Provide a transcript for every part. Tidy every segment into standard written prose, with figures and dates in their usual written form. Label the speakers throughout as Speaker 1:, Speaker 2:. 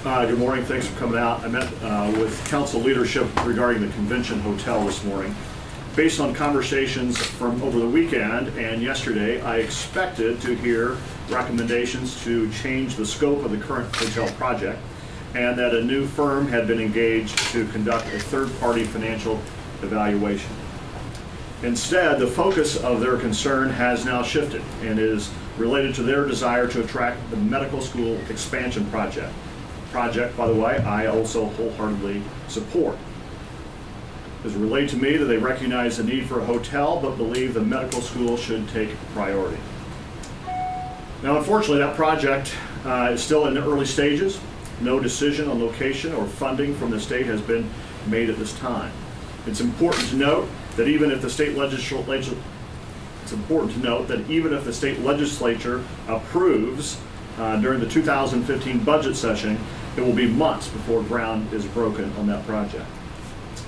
Speaker 1: Good morning. Thanks for coming out. I met with council leadership regarding the convention hotel this morning. Based on conversations from over the weekend and yesterday, I expected to hear recommendations to change the scope of the current hotel project and that a new firm had been engaged to conduct a third-party financial evaluation. Instead, the focus of their concern has now shifted and is related to their desire to attract the medical school expansion project. Project, by the way, I also wholeheartedly support. It is relayed to me that they recognize the need for a hotel but believe the medical school should take priority. Now, unfortunately, that project is still in the early stages. No decision on location or funding from the state has been made at this time. It's important to note that even if the state legislature approves during the 2015 budget session, it will be months before ground is broken on that project.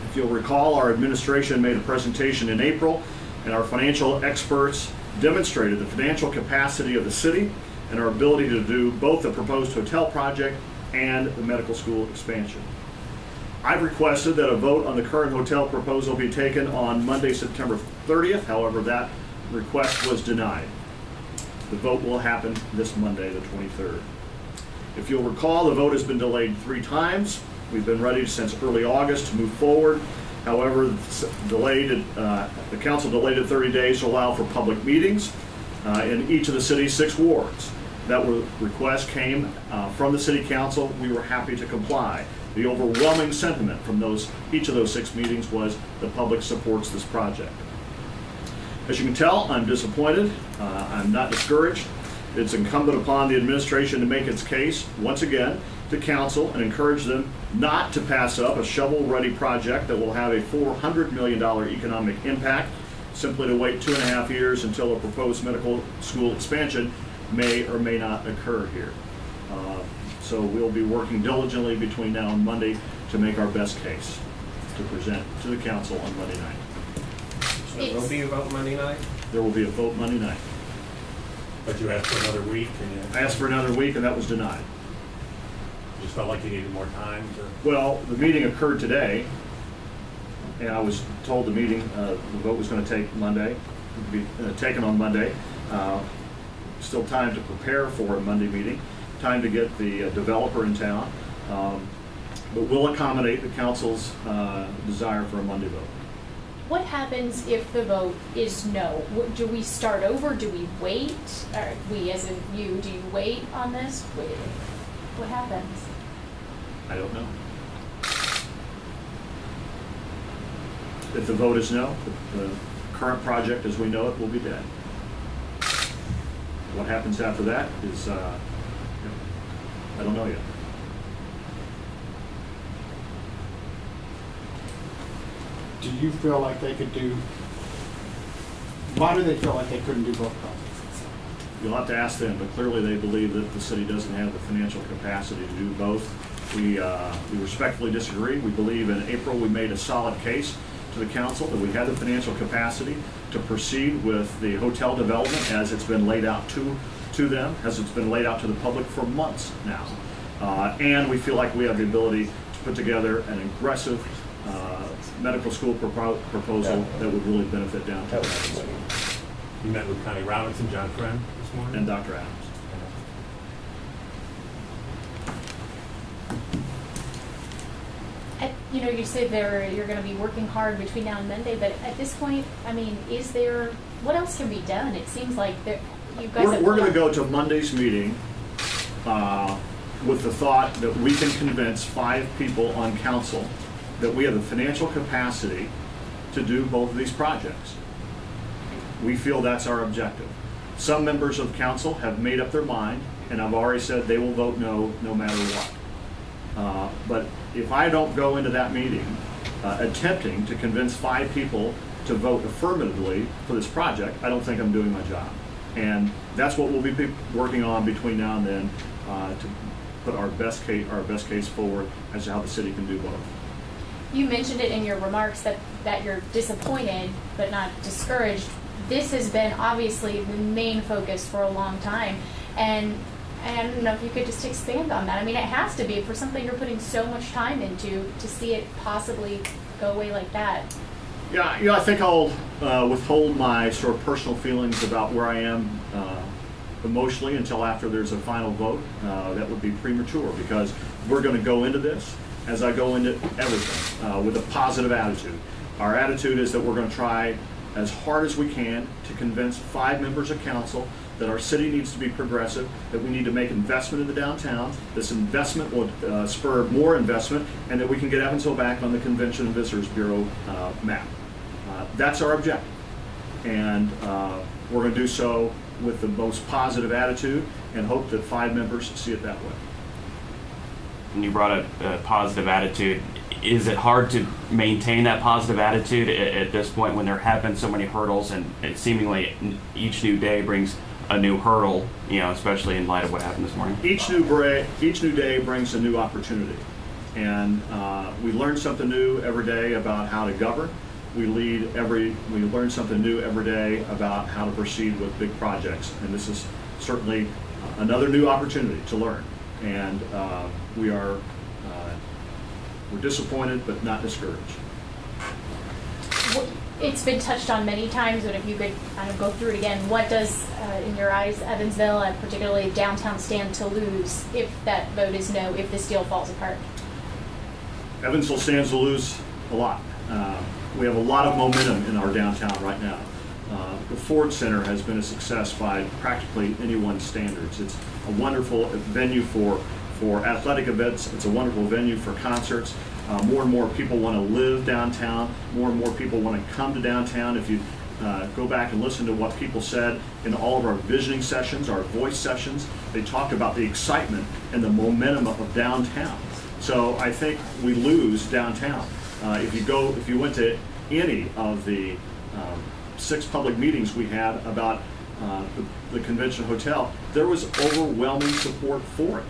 Speaker 1: If you'll recall, our administration made a presentation in April, and our financial experts demonstrated the financial capacity of the city and our ability to do both the proposed hotel project and the medical school expansion. I've requested that a vote on the current hotel proposal be taken on Monday, September 30th. However, that request was denied. The vote will happen this Monday, the 23rd. If you'll recall, the vote has been delayed 3 times. We've been ready since early August to move forward. However, the council delayed it 30 days to allow for public meetings in each of the city's 6 wards. That request came from the city council. We were happy to comply. The overwhelming sentiment from each of those 6 meetings was the public supports this project. As you can tell, I'm disappointed. I'm not discouraged. It's incumbent upon the administration to make its case once again to council and encourage them not to pass up a shovel-ready project that will have a $400 million economic impact, simply to wait 2.5 years until a proposed medical school expansion may or may not occur here. So we'll be working diligently between now and Monday to make our best case to present to the council on Monday night.
Speaker 2: So there will be a vote Monday night?
Speaker 1: There will be a vote Monday night.
Speaker 3: But you asked for another week? And
Speaker 1: I asked for another week and that was denied.
Speaker 3: You just felt like you needed more time to...
Speaker 1: Well, the meeting occurred today, and I was told the vote was going to take Monday, be taken on Monday. Still time to prepare for a Monday meeting, time to get the developer in town, but we'll accommodate the council's desire for a Monday vote.
Speaker 4: What happens if the vote is no? Do we start over? Do we wait? Or we, as in you, do you wait on this? What happens?
Speaker 1: I don't know. If the vote is no, the current project as we know it will be dead. What happens after that is, I don't know yet.
Speaker 5: Do you feel like they could do, why do they feel like they couldn't do both projects?
Speaker 1: You'll have to ask them, but clearly they believe that the city doesn't have the financial capacity to do both. We respectfully disagree. We believe in April we made a solid case to the council that we had the financial capacity to proceed with the hotel development as it's been laid out to them, as it's been laid out to the public for months now. And we feel like we have the ability to put together an aggressive medical school proposal that would really benefit downtown.
Speaker 3: You met with Connie Robinson, John Friend this morning?
Speaker 1: And Dr. Adams.
Speaker 4: You know, you said you're going to be working hard between now and Monday, but at this point, I mean, what else can be done? It seems like you guys
Speaker 1: we're going to go to Monday's meeting with the thought that we can convince 5 people on council that we have the financial capacity to do both of these projects. We feel that's our objective. Some members of council have made up their mind, and I've already said they will vote no, no matter what. But if I don't go into that meeting attempting to convince 5 people to vote affirmatively for this project, I don't think I'm doing my job. And that's what we'll be working on between now and then to put our best case forward as to how the city can do both.
Speaker 4: You mentioned it in your remarks that you're disappointed but not discouraged. This has been obviously the main focus for a long time, and I don't know if you could just expand on that. I mean, it has to be for something you're putting so much time into, to see it possibly go away like that.
Speaker 1: Yeah, I think I'll withhold my sort of personal feelings about where I am emotionally until after there's a final vote. That would be premature, because we're going to go into this, as I go into everything, with a positive attitude. Our attitude is that we're going to try as hard as we can to convince 5 members of council that our city needs to be progressive, that we need to make investment in the downtown. This investment will spur more investment, and that we can get Evansville back on the Convention and Visitors Bureau map. That's our objective, and we're going to do so with the most positive attitude and hope that 5 members see it that way.
Speaker 6: And you brought a positive attitude. Is it hard to maintain that positive attitude at this point when there have been so many hurdles, and seemingly each new day brings a new hurdle, especially in light of what happened this morning?
Speaker 1: Each new day brings a new opportunity, and we learn something new every day about how to govern. We learn something new every day about how to proceed with big projects, and this is certainly another new opportunity to learn. And we're disappointed but not discouraged.
Speaker 4: It's been touched on many times, but if you could kind of go through it again, what does, in your eyes, Evansville and particularly downtown stand to lose if that vote is no, if this deal falls apart?
Speaker 1: Evansville stands to lose a lot. We have a lot of momentum in our downtown right now. The Ford Center has been a success by practically anyone's standards. It's a wonderful venue for athletic events. It's a wonderful venue for concerts. More and more people want to live downtown. More and more people want to come to downtown. If you go back and listen to what people said in all of our visioning sessions, our voice sessions, they talked about the excitement and the momentum of downtown. So I think we lose downtown. If you went to any of the 6 public meetings we had about the convention hotel, there was overwhelming support for it.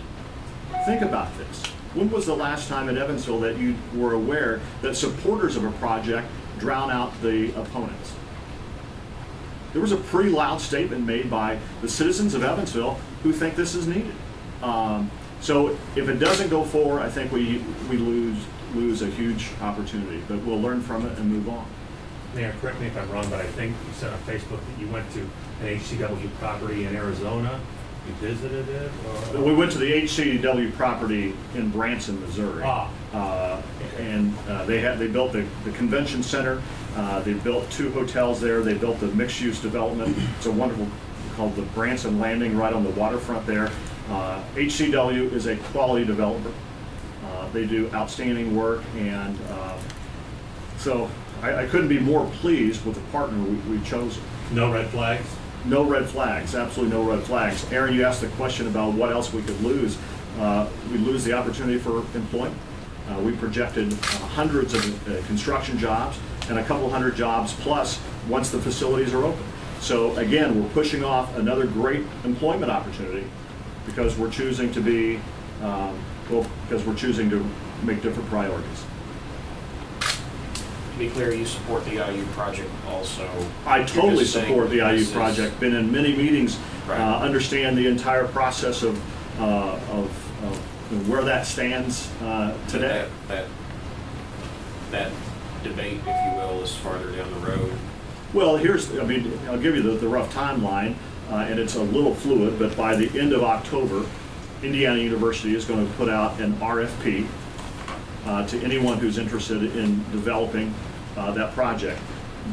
Speaker 1: Think about this. When was the last time in Evansville that you were aware that supporters of a project drown out the opponents? There was a pretty loud statement made by the citizens of Evansville who think this is needed. So if it doesn't go forward, I think we lose a huge opportunity, but we'll learn from it and move on.
Speaker 3: Mayor, correct me if I'm wrong, but I think you said on Facebook that you went to an HCW property in Arizona. You visited it? Or?
Speaker 1: We went to the HCW property in Branson, Missouri. They built the convention center. They built 2 hotels there. They built the mixed-use development. It's a wonderful, called the Branson Landing, right on the waterfront there. HCW is a quality developer. They do outstanding work, and so I couldn't be more pleased with the partner we've chosen.
Speaker 3: No red flags?
Speaker 1: No red flags, absolutely no red flags. Aaron, you asked the question about what else we could lose. We lose the opportunity for employment. We projected hundreds of construction jobs and a couple hundred jobs plus once the facilities are open. So again, we're pushing off another great employment opportunity because we're choosing to be, because we're choosing to make different priorities.
Speaker 2: To be clear, you support the IU project also.
Speaker 1: I totally support the IU project. Been in many meetings,
Speaker 2: right.
Speaker 1: Understand the entire process of where that stands today.
Speaker 2: That debate, if you will, is farther down the road.
Speaker 1: Well, I'll give you the rough timeline, and it's a little fluid, but by the end of October, Indiana University is going to put out an RFP to anyone who's interested in developing that project.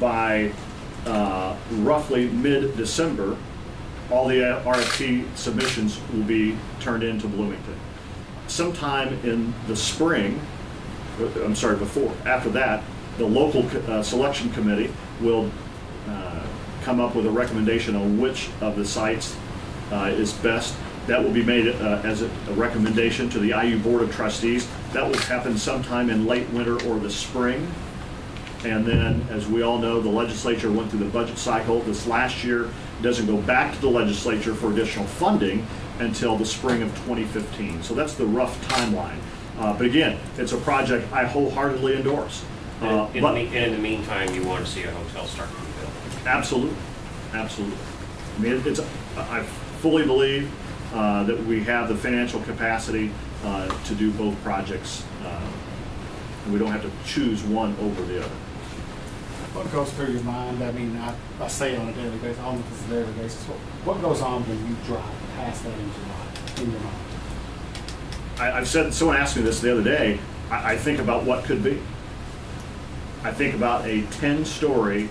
Speaker 1: By roughly mid-December, all the RFP submissions will be turned into Bloomington. Sometime in the spring, after that, the local selection committee will come up with a recommendation on which of the sites is best. That will be made as a recommendation to the IU Board of Trustees. That will happen sometime in late winter or the spring. And then, as we all know, the legislature went through the budget cycle this last year. It doesn't go back to the legislature for additional funding until the spring of 2015. So that's the rough timeline. But again, it's a project I wholeheartedly endorse.
Speaker 2: In the meantime, you want to see a hotel start to be built.
Speaker 1: Absolutely, absolutely. I mean, I fully believe that we have the financial capacity to do both projects. And we don't have to choose one over the other.
Speaker 5: What goes through your mind? I mean, I say it on a daily basis, almost a daily basis. What goes on when you drive past that in your mind?
Speaker 1: I've said, someone asked me this the other day, I think about what could be. I think about a 10-story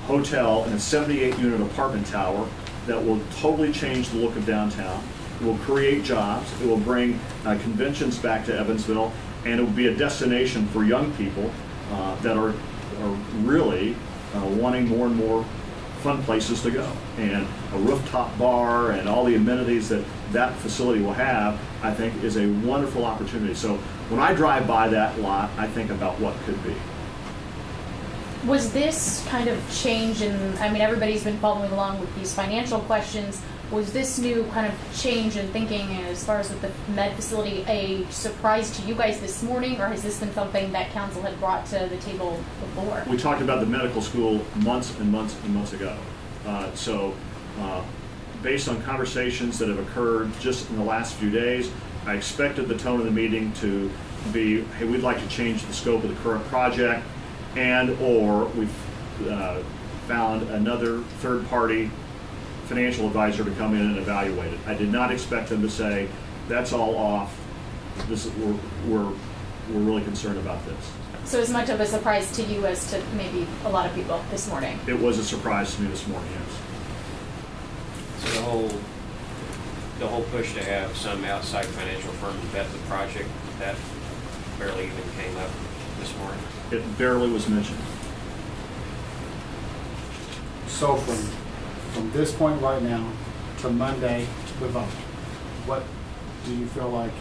Speaker 1: hotel and a 78-unit apartment tower that will totally change the look of downtown. It will create jobs. It will bring conventions back to Evansville, and it will be a destination for young people that are really wanting more and more fun places to go. And a rooftop bar and all the amenities that that facility will have, I think, is a wonderful opportunity. So when I drive by that lot, I think about what could be.
Speaker 4: Was this kind of change in, I mean, everybody's been following along with these financial questions. Was this new kind of change in thinking as far as with the med facility a surprise to you guys this morning, or has this been something that council had brought to the table before?
Speaker 1: We talked about the medical school months and months and months ago. Based on conversations that have occurred just in the last few days, I expected the tone of the meeting to be, hey, we'd like to change the scope of the current project, and or we've found another third-party financial advisor to come in and evaluate it. I did not expect them to say, that's all off, this is, we're really concerned about this.
Speaker 4: So as much of a surprise to you as to maybe a lot of people this morning?
Speaker 1: It was a surprise to me this morning, yes.
Speaker 2: So the whole push to have some outside financial firm vet the project, that barely even came up this morning.
Speaker 1: It barely was mentioned.
Speaker 5: So from this point right now to Monday, the vote, what do you feel like,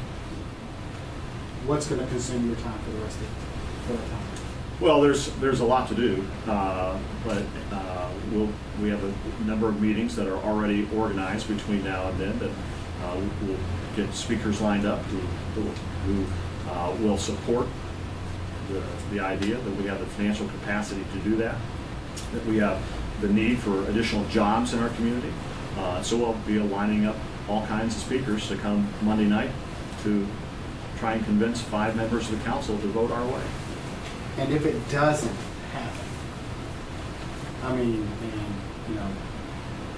Speaker 5: what's going to consume your time for the rest of the time?
Speaker 1: Well, there's a lot to do, but we have a number of meetings that are already organized between now and then that we'll get speakers lined up who will support the idea that we have the financial capacity to do that we have the need for additional jobs in our community. So we'll be lining up all kinds of speakers to come Monday night to try and convince 5 members of the council to vote our way.
Speaker 5: And if it doesn't happen, I mean, and you know,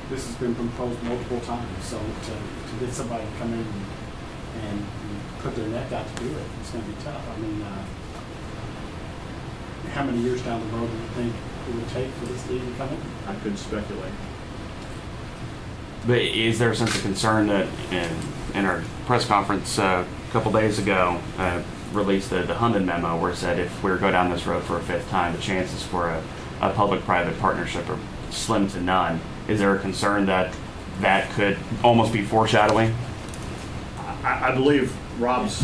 Speaker 5: this has been proposed multiple times, so to get somebody to come in and put their neck out to do it, it's going to be tough. I mean, how many years down the road do you think it would take for this deal to come in?
Speaker 1: I couldn't speculate.
Speaker 6: But is there a sense of concern that in our press conference a couple days ago released the Hunden memo where it said if we go down this road for a 5th time, the chances for a public-private partnership are slim to none. Is there a concern that that could almost be foreshadowing?
Speaker 1: I believe Rob's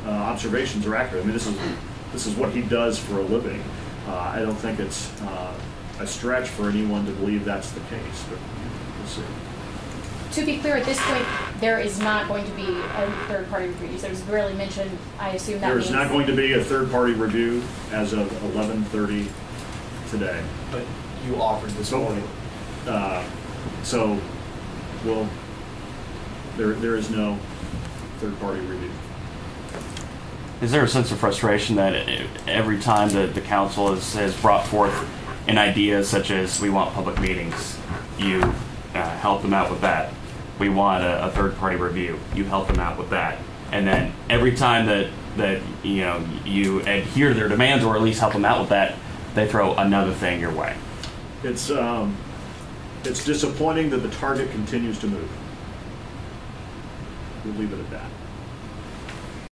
Speaker 1: observations are accurate. I mean, this is what he does for a living. I don't think it's a stretch for anyone to believe that's the case, but we'll see.
Speaker 4: To be clear, at this point, there is not going to be a third-party review. So it was barely mentioned. I assume that
Speaker 1: There
Speaker 4: means
Speaker 1: is not going to be a third-party review as of 11:30 today.
Speaker 7: But you offered this morning.
Speaker 1: So, well, there is no third-party review.
Speaker 6: Is there a sense of frustration that every time the council has brought forth an idea such as we want public meetings, you help them out with that? We want a third-party review. You help them out with that. And then every time that you know you adhere to their demands or at least help them out with that, they throw another thing your way.
Speaker 1: It's disappointing that the target continues to move. We'll leave it at that.